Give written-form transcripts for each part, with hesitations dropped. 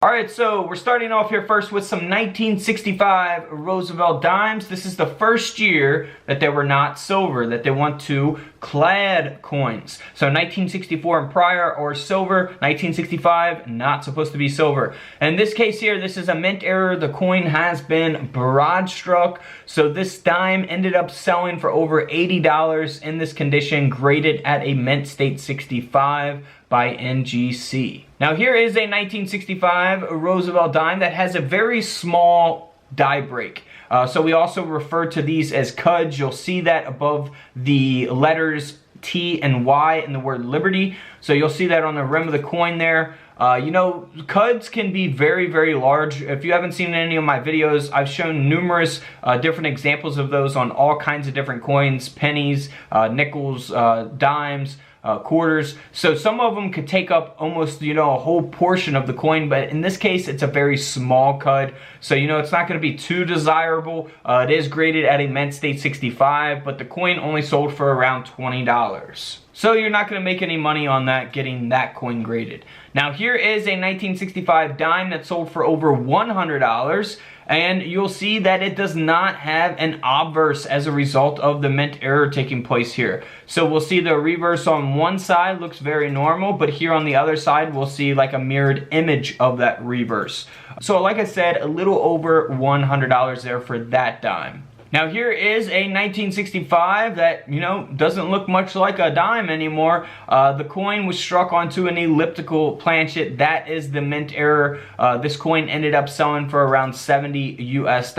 Alright, so we're starting off here first with some 1965 Roosevelt dimes. This is the first year that they were not silver, that they went to clad coins. So 1964 and prior or silver, 1965 not supposed to be silver. In this case here, this is a mint error. The coin has been Broadstruck. So this dime ended up selling for over $80 in this condition, graded at a mint state 65 by NGC. Now here is a 1965 Roosevelt dime that has a very small die break. So we also refer to these as cuds. You'll see that above the letters T and Y in the word Liberty. So you'll see that on the rim of the coin there. You know, cuds can be very, very large. If you haven't seen any of my videos, I've shown numerous different examples of those on all kinds of different coins, pennies, nickels, dimes, quarters. So some of them could take up almost, you know, a whole portion of the coin, but in this case it's a very small cud, so you know it's not going to be too desirable. It is graded at a mint state 65, but the coin only sold for around $20. So you're not going to make any money on that, getting that coin graded. Now here is a 1965 dime that sold for over $100, and you'll see that it does not have an obverse as a result of the mint error taking place here. So we'll see the reverse on one side looks very normal, but here on the other side we'll see like a mirrored image of that reverse. So like I said, a little over $100 there for that dime. Now here is a 1965 that, you know, doesn't look much like a dime anymore. The coin was struck onto an elliptical planchet. That is the mint error. This coin ended up selling for around $70 US.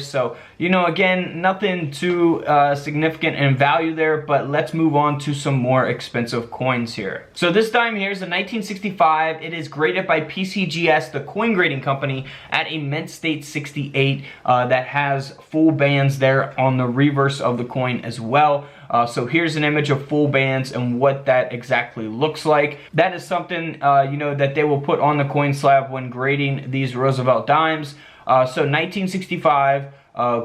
So, you know, again, nothing too significant in value there, but let's move on to some more expensive coins here. So this dime here is a 1965. It is graded by PCGS, the coin grading company, at a mint state 68 that has full bands there on the reverse of the coin as well. So here's an image of full bands and what that exactly looks like. That is something you know, that they will put on the coin slab when grading these Roosevelt dimes. So 1965,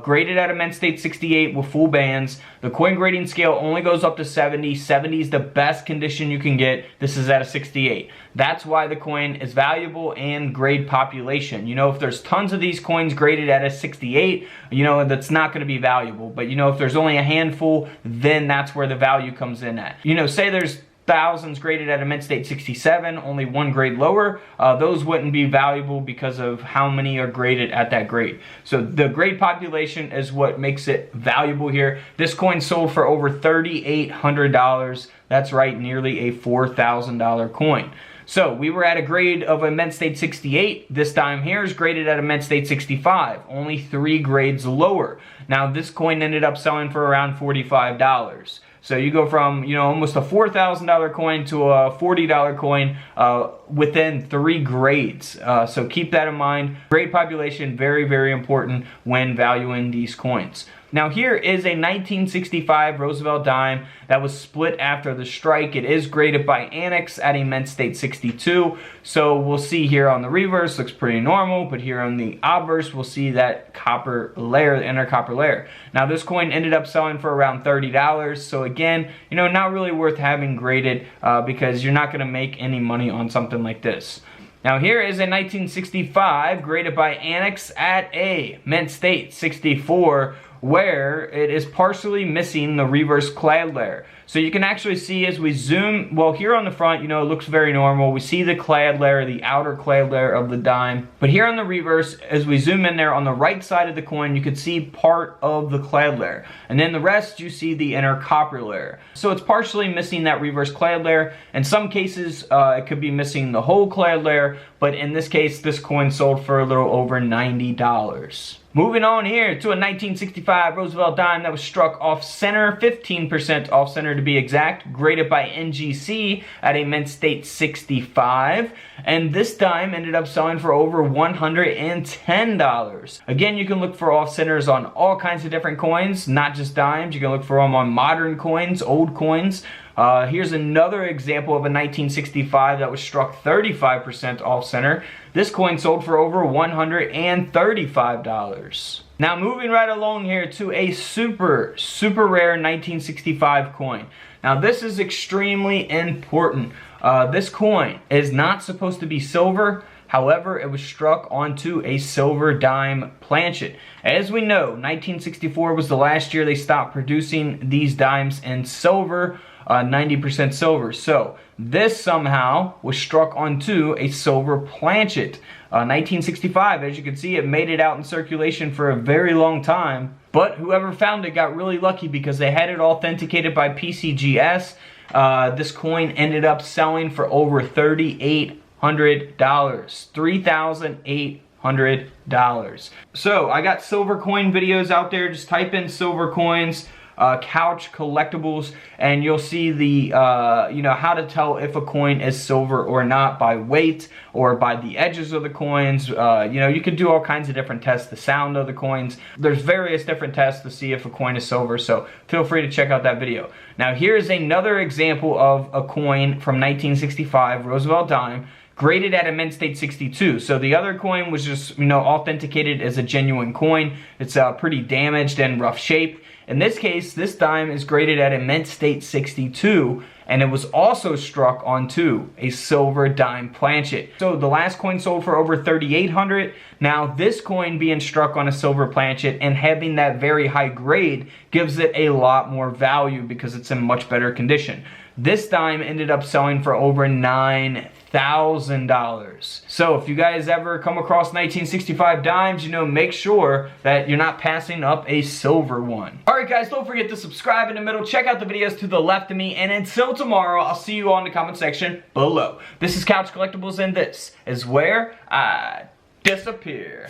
graded at a mint state 68 with full bands. The coin grading scale only goes up to 70. 70 is the best condition you can get. This is at a 68. That's why the coin is valuable and grade population. You know, if there's tons of these coins graded at a 68, you know, that's not going to be valuable. But you know, if there's only a handful, then that's where the value comes in at. You know, say there's thousands graded at a mint state 67, only one grade lower, those wouldn't be valuable because of how many are graded at that grade. So the grade population is what makes it valuable here. This coin sold for over $3,800. That's right, nearly a $4,000 coin. So we were at a grade of a mint state 68. This dime here is graded at a mint state 65, only 3 grades lower. Now this coin ended up selling for around $45. So you go from, you know, almost a $4,000 coin to a $40 coin within 3 grades. So keep that in mind. Grade population, very, very important when valuing these coins. Now here is a 1965 Roosevelt dime that was split after the strike. It is graded by Annex at a mint state 62. So we'll see here on the reverse, looks pretty normal, but here on the obverse, we'll see that copper layer, the inner copper layer. Now this coin ended up selling for around $30. So again, you know, not really worth having graded because you're not gonna make any money on something like this. Now here is a 1965 graded by Annex at a mint state 64, where it is partially missing the reverse clad layer. So you can actually see as we zoom, well here on the front, you know, it looks very normal. We see the clad layer, the outer clad layer of the dime. But here on the reverse, as we zoom in there on the right side of the coin, you can see part of the clad layer. And then the rest, you see the inner copper layer. So it's partially missing that reverse clad layer. In some cases, it could be missing the whole clad layer, but in this case, this coin sold for a little over $90. Moving on here to a 1965 Roosevelt dime that was struck off center, 15% off center to be exact, graded by NGC at a mint state 65. And this dime ended up selling for over $110. Again, you can look for off centers on all kinds of different coins, not just dimes. You can look for them on modern coins, old coins. Here's another example of a 1965 that was struck 35% off center. This coin sold for over $135. Now moving right along here to a super rare 1965 coin. Now this is extremely important. This coin is not supposed to be silver. However, it was struck onto a silver dime planchet. As we know, 1964 was the last year they stopped producing these dimes in silver, 90% silver. So this somehow was struck onto a silver planchet. 1965, as you can see, it made it out in circulation for a very long time. But whoever found it got really lucky because they had it authenticated by PCGS. This coin ended up selling for over $3,800. $3,800. So I got silver coin videos out there. Just type in silver coins, couch collectibles, and you'll see the how to tell if a coin is silver or not by weight or by the edges of the coins. You can do all kinds of different tests, the sound of the coins. There's various different tests to see if a coin is silver, so feel free to check out that video. Now here's another example of a coin from 1965, Roosevelt dime, graded at a mint state 62. So the other coin was just authenticated as a genuine coin. It's pretty damaged and rough shape. In this case, this dime is graded at a mint state 62, and it was also struck onto a silver dime planchet. So the last coin sold for over $3,800. Now this coin being struck on a silver planchet and having that very high grade gives it a lot more value because it's in much better condition. This dime ended up selling for over $9,000. So if you guys ever come across 1965 dimes, make sure that you're not passing up a silver one. Alright guys, don't forget to subscribe in the middle, check out the videos to the left of me, and until tomorrow, I'll see you all in the comment section below. This is Couch Collectibles, and this is where I disappear.